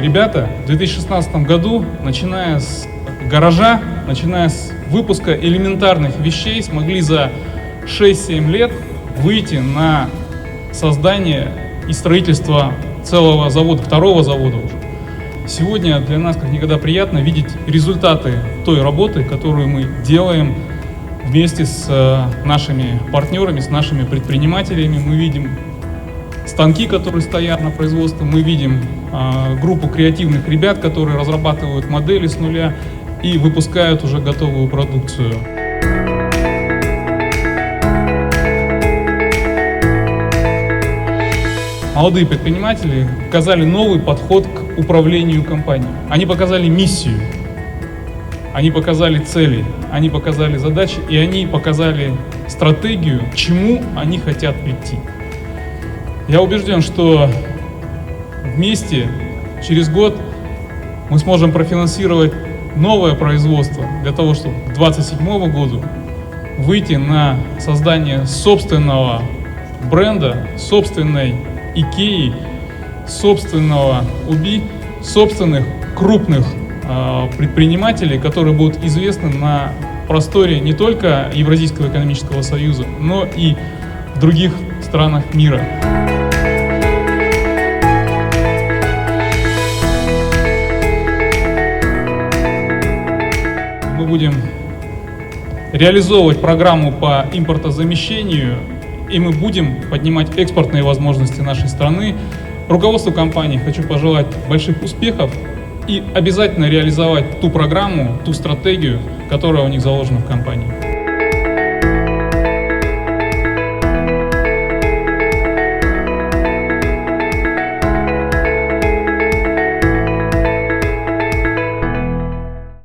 ребята в 2016 году, начиная с гаража, начиная с выпуска элементарных вещей, смогли за 6-7 лет выйти на создание и строительство целого завода, второго завода уже. Сегодня для нас как никогда приятно видеть результаты той работы, которую мы делаем вместе с нашими партнерами, с нашими предпринимателями. Мы видим станки, которые стоят на производстве, мы видим группу креативных ребят, которые разрабатывают модели с нуля и выпускают уже готовую продукцию. Молодые предприниматели показали новый подход к управлению компанией. Они показали миссию, они показали цели, они показали задачи и они показали стратегию, к чему они хотят прийти. Я убежден, что вместе через год мы сможем профинансировать новое производство для того, чтобы к 2027 году выйти на создание собственного бренда, собственной Икеи, собственного УБИ, собственных крупных предпринимателей, которые будут известны на просторе не только Евразийского экономического союза, но и в других странах мира. Мы будем реализовывать программу по импортозамещению, и мы будем поднимать экспортные возможности нашей страны. Руководству компании хочу пожелать больших успехов и обязательно реализовать ту программу, ту стратегию, которая у них заложена в компании.